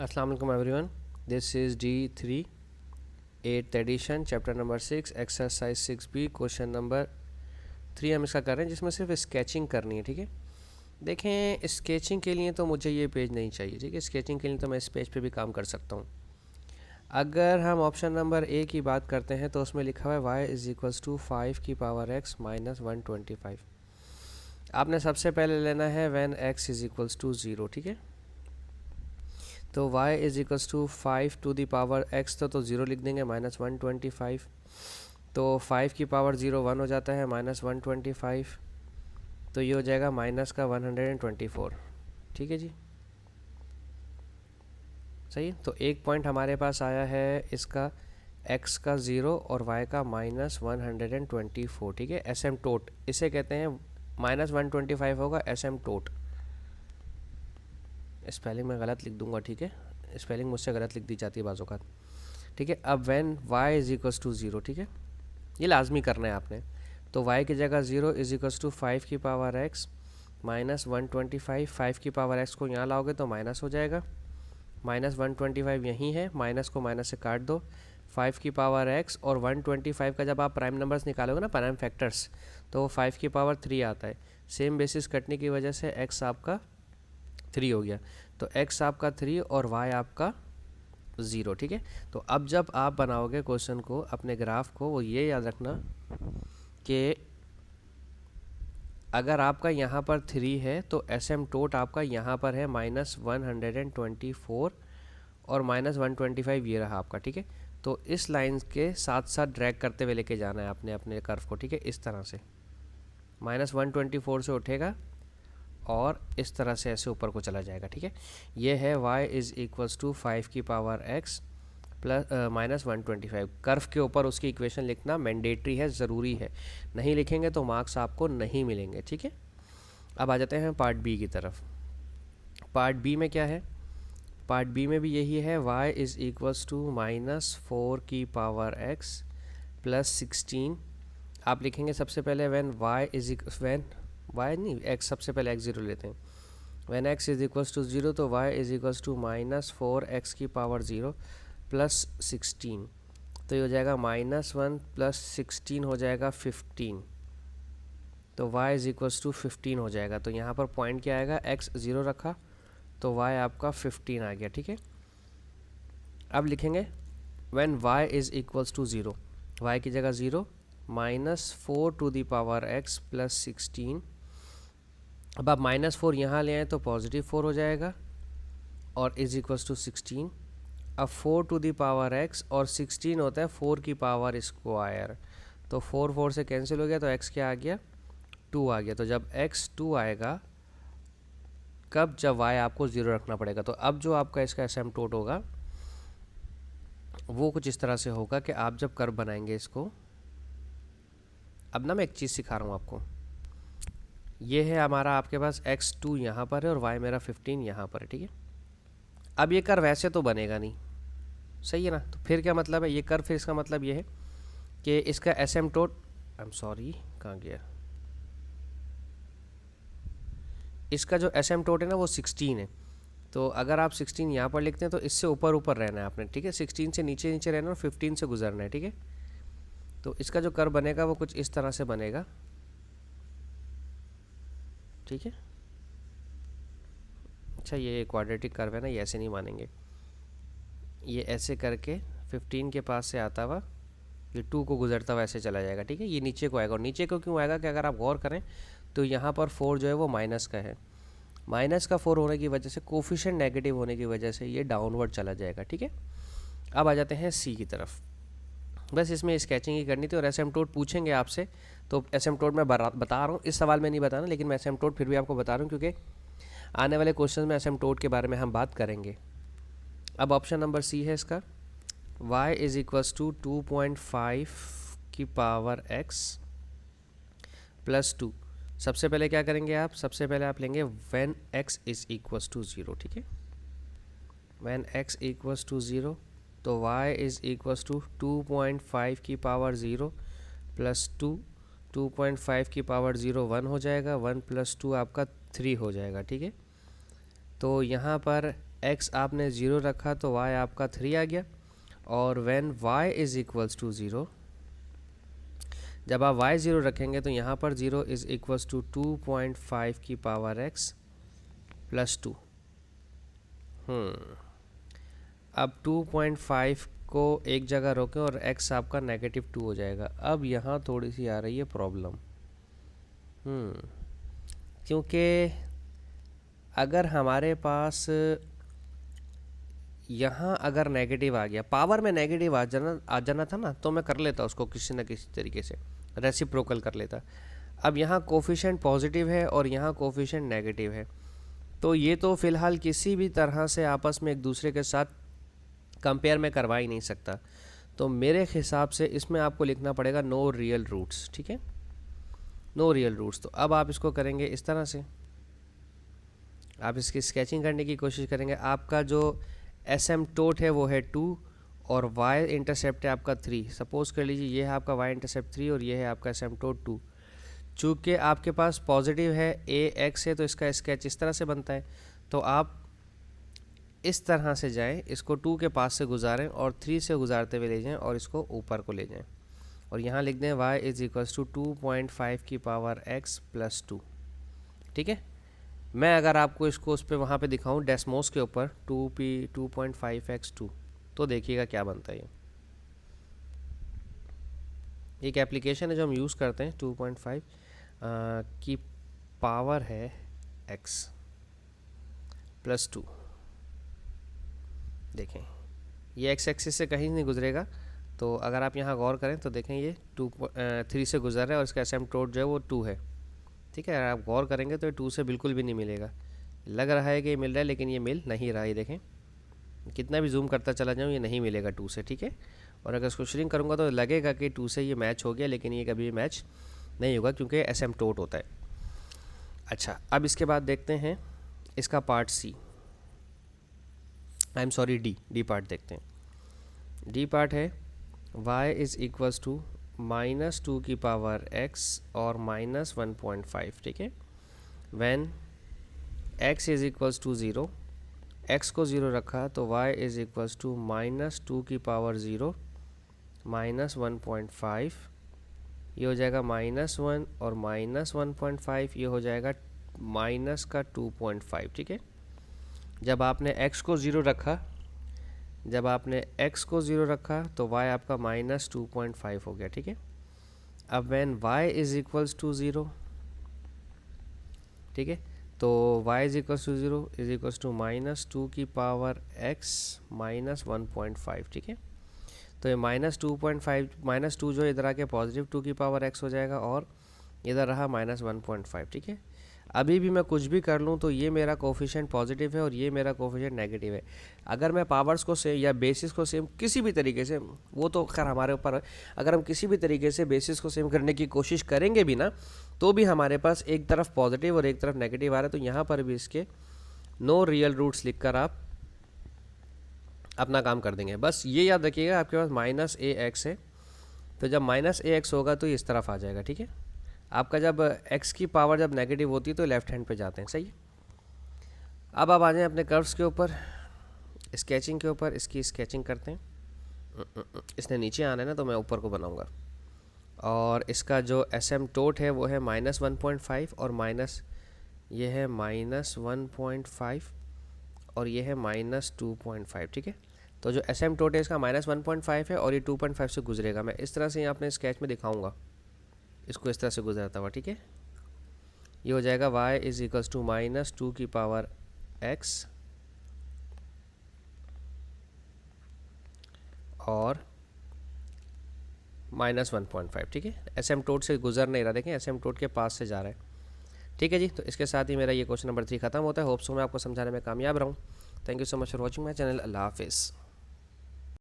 अस्सलाम वालेकुम everyone, this is D3 8th edition chapter number 6 exercise 6B question number 3 हम इसका कर रहे हैं जिसमें सिर्फ स्केचिंग करनी है। ठीक है, देखें स्केचिंग के लिए तो मुझे ये पेज नहीं चाहिए। ठीक है, स्केचिंग के लिए तो मैं इस पेज पे भी काम कर सकता हूँ। अगर हम ऑप्शन नंबर ए की बात करते हैं तो उसमें लिखा हुआ है y इज़ इक्वल्स टू 5 की पावर x माइनस 125। आपने सबसे पहले लेना है when x is equals to 0। ठीक है, तो y is equals to 5 to the power x तो 0 लिख देंगे माइनस 125। तो 5 की पावर 0 1 हो जाता है माइनस 125, तो ये हो जाएगा माइनस का 124। ठीक है जी, सही। तो एक पॉइंट हमारे पास आया है इसका x का 0 और y का माइनस 124। ठीक है, एस एम टोट इसे कहते हैं। माइनस 125 होगा एस एम टोट। स्पेलिंग में गलत लिख दूंगा। ठीक है, स्पेलिंग मुझसे गलत लिख दी जाती है बाज़ों का। ठीक है, अब when y is equals to 0। ठीक है, ये लाजमी करना है आपने। तो y की जगह 0 इज इक्वल्स टू 5 की पावर x माइनस 125। 5 की पावर x को यहाँ लाओगे तो माइनस हो जाएगा, माइनस 125 यहीं है, माइनस को माइनस से काट दो। 5 की पावर x और 125 का जब आप प्राइम नंबर्स निकालोगे ना, प्राइम फैक्टर्स, तो 5 की पावर 3 आता है। सेम बेसिस कटने की वजह से x आपका 3 हो गया, तो x आपका 3 और y आपका 0। ठीक है, तो अब जब आप बनाओगे क्वेश्चन को, अपने ग्राफ को, वो ये याद रखना कि अगर आपका यहाँ पर 3 है तो एस एम टोट आपका यहाँ पर है माइनस 124 और माइनस 125 ये रहा आपका। ठीक है, तो इस लाइन के साथ साथ ड्रैग करते हुए लेके जाना है आपने अपने कर्व को। ठीक है, इस तरह से माइनस 124 से उठेगा और इस तरह से ऐसे ऊपर को चला जाएगा। ठीक है, ये है y इज़ इक्वल्स टू 5 की power x plus minus 125। Curve के ऊपर उसकी इक्वेशन लिखना मैंडेटरी है, ज़रूरी है। नहीं लिखेंगे तो मार्क्स आपको नहीं मिलेंगे। ठीक है, अब आ जाते हैं पार्ट बी की तरफ। पार्ट बी में क्या है? पार्ट बी में भी यही है, y is equals to minus 4 की पावर x प्लस 16। आप लिखेंगे सबसे पहले when y is when y नहीं x, सबसे पहले x 0 लेते हैं। When x is equals to 0 तो y is equals to minus 4x की पावर 0 प्लस 16। तो ये हो जाएगा माइनस 1 प्लस 16 हो जाएगा 15। तो y इज इक्वल्स टू 15 हो जाएगा। तो यहाँ पर पॉइंट क्या आएगा, x 0 रखा तो y आपका 15 आ गया। ठीक है, अब लिखेंगे when y is equals to 0, y की जगह 0 minus 4 to the power x plus 16। अब आप माइनस 4 यहाँ ले आए तो पॉजिटिव 4 हो जाएगा और इज इक्वल्स टू 16। अब 4 टू दी पावर x और 16 होता है 4 की पावर स्क्वायर, तो 4 4 से कैंसिल हो गया, तो x क्या आ गया, 2 आ गया। तो जब x 2 आएगा कब, जब y आपको 0 रखना पड़ेगा। तो अब जो आपका इसका एसिम्पटोट होगा वो कुछ इस तरह से होगा कि आप जब कर्व बनाएंगे इसको, अब ना मैं एक चीज़ सिखा रहा हूँ आपको। ये है हमारा आपके पास x2 यहाँ पर है और y मेरा 15 यहाँ पर है। ठीक है, अब ये कर्व वैसे तो बनेगा नहीं, सही है ना। तो फिर क्या मतलब है ये कर्व, फिर इसका मतलब ये है कि इसका एसिम्पटोट, आई एम सॉरी कहाँ गया, इसका जो एसिम्पटोट है ना वो 16 है। तो अगर आप 16 यहाँ पर लिखते हैं तो इससे ऊपर ऊपर रहना है आपने। ठीक है, 16 से नीचे नीचे रहना और 15 से गुजरना है। ठीक है, तो इसका जो कर्व बनेगा वो कुछ इस तरह से बनेगा। ठीक है, अच्छा ये क्वाड्रेटिक कर्व है ना, ये ऐसे नहीं मानेंगे। ये ऐसे करके 15 के पास से आता हुआ ये 2 को गुजरता हुआ ऐसे चला जाएगा। ठीक है, ये नीचे को आएगा, और नीचे को क्यों आएगा कि अगर आप गौर करें तो यहाँ पर 4 जो है वो माइनस का है। माइनस का 4 होने की वजह से, कोफिशिएंट नेगेटिव होने की वजह से ये डाउनवर्ड चला जाएगा। ठीक है, अब आ जाते हैं सी की तरफ। बस इसमें स्केचिंग ही करनी थी और एसिम्पटोट पूछेंगे आपसे, तो एसिम्पटोट मैं बता रहा हूँ, इस सवाल में नहीं बताना, लेकिन मैं एसिम्पटोट फिर भी आपको बता रहा हूँ क्योंकि आने वाले क्वेश्चन में एसिम्पटोट के बारे में हम बात करेंगे। अब ऑप्शन नंबर सी है इसका, y इज इक्वल्स टू 2.5 की पावर x प्लस 2। सबसे पहले क्या करेंगे आप, सबसे पहले आप लेंगे when x is equals to 0। ठीक है, व्हेन x इक्वल्स टू 0 तो y इज इक्वल्स टू 2.5 की पावर 0 प्लस 2। 2.5 की पावर 0 1 हो जाएगा, 1 प्लस 2 आपका 3 हो जाएगा। ठीक है, तो यहाँ पर x आपने 0 रखा तो y आपका 3 आ गया, और when y is equals to 0, जब आप y 0 रखेंगे तो यहाँ पर 0 इज़ इक्वल्स टू 2.5 की पावर x प्लस 2। अब 2.5 को एक जगह रोकें और x आपका -2 हो जाएगा। अब यहाँ थोड़ी सी आ रही है प्रॉब्लम, क्योंकि अगर हमारे पास यहाँ अगर नेगेटिव आ गया, पावर में नेगेटिव आ जाना था ना, तो मैं कर लेता उसको किसी न किसी तरीके से, रेसिप्रोकल कर लेता। अब यहाँ कोफिशिएंट पॉजिटिव है और यहाँ कोफिशिएंट नेगेटिव है, तो ये तो फ़िलहाल किसी भी तरह से आपस में एक दूसरे के साथ कंपेयर में करवा ही नहीं सकता। तो मेरे हिसाब से इसमें आपको लिखना पड़ेगा नो रियल रूट्स, ठीक है, नो रियल रूट्स। तो अब आप इसको करेंगे इस तरह से, आप इसकी स्केचिंग करने की कोशिश करेंगे। आपका जो एसिम्प्टोट है वो है 2 और y इंटरसेप्ट है आपका 3। सपोज़ कर लीजिए ये है आपका y इंटरसेप्ट 3 और ये है आपका एसिम्प्टोट 2। चूँकि आपके पास पॉजिटिव है ax है, तो इसका स्केच इस तरह से बनता है। तो आप इस तरह से जाएं, इसको 2 के पास से गुजारें और 3 से गुजारते हुए ले जाएं और इसको ऊपर को ले जाएं, और यहाँ लिख दें y इज़ इक्वल्स टू 2.5 की पावर x प्लस 2, ठीक है। मैं अगर आपको इसको उस पर वहाँ पे दिखाऊं डेस्मोस के ऊपर 2.5x2, तो देखिएगा क्या बनता है। ये एक एप्लीकेशन है जो हम यूज़ करते हैं, 2.5 की पावर है x प्लस 2। देखें ये x एक्सिस से कहीं नहीं गुजरेगा, तो अगर आप यहाँ गौर करें तो देखें ये 3 से गुजर रहा है और इसका एसिम्प्टोट जो है वो 2 है, ठीक है। अगर आप गौर करेंगे तो ये 2 से बिल्कुल भी नहीं मिलेगा। लग रहा है कि ये मिल रहा है, लेकिन ये मिल नहीं रहा है। देखें कितना भी जूम करता चला जाऊँ ये नहीं मिलेगा 2 से, ठीक है। और अगर इसको श्रिंक करूँगा तो लगेगा कि 2 से ये मैच हो गया, लेकिन ये कभी मैच नहीं होगा क्योंकि एसिम्प्टोट होता है। अच्छा, अब इसके बाद देखते हैं इसका part C, I am sorry D part देखते हैं। डी पार्ट है y इज़ इक्वल्स टू -2 की पावर x और -1.5, ठीक है। When x is equals to 0, x को 0 रखा तो y इज़ इक्वल्स टू -2 की पावर 0 -1.5, ये हो जाएगा -1 और -1.5 ये हो जाएगा माइनस का 2.5, ठीक है। जब आपने x को 0 रखा, जब आपने x को 0 रखा तो y आपका -2.5 हो गया, ठीक है। अब when y is equals to 0, ठीक है, तो y is equals to 0 is equals to -2 की पावर x -1.5, ठीक है। तो ये -2.5 -2 जो इधर आके पॉजिटिव 2 की पावर x हो जाएगा और इधर रहा -1.5, ठीक है। अभी भी मैं कुछ भी कर लूँ तो ये मेरा कोफिशिएंट पॉजिटिव है और ये मेरा कोफिशिएंट नेगेटिव है। अगर मैं पावर्स को सेम या बेसिस को सेम किसी भी तरीके से, वो तो खैर हमारे ऊपर है, अगर हम किसी भी तरीके से बेसिस को सेम करने की कोशिश करेंगे भी ना, तो भी हमारे पास एक तरफ पॉजिटिव और एक तरफ नेगेटिव आ रहा है। तो यहाँ पर भी इसके नो रियल रूट्स लिख कर आप अपना काम कर देंगे। बस ये याद रखिएगा आपके पास -ax है, तो जब -ax होगा तो ये इस तरफ आ जाएगा, ठीक है। आपका जब x की पावर जब नेगेटिव होती है तो लेफ्ट हैंड पे जाते हैं, सही है। अब आप आ जाएं अपने कर्व्स के ऊपर, स्केचिंग के ऊपर, इसकी स्केचिंग करते हैं। इसने नीचे आना है ना, तो मैं ऊपर को बनाऊंगा। और इसका जो एसिम्प्टोट है वो है -1.5 और ये है -1.5 और ये है -2.5, ठीक है। तो जो एसिम्प्टोट है इसका -1.5 है और ये 2.5 से गुजरेगा। मैं इस तरह से यहाँ अपने स्केच में दिखाऊंगा, इसको इस तरह से गुजरता हुआ, ठीक है। ये हो जाएगा y इज़ इक्वल्स टू -2 की पावर x और -1.5, ठीक है। एसिम्प्टोट से गुजर नहीं रहा, देखें एसिम्प्टोट के पास से जा रहा है, ठीक है जी। तो इसके साथ ही मेरा ये क्वेश्चन नंबर 3 खत्म होता है। होप सो मैं आपको समझाने में कामयाब रहूँ। Thank you so much for watching my channel. अल्लाह हाफिज़।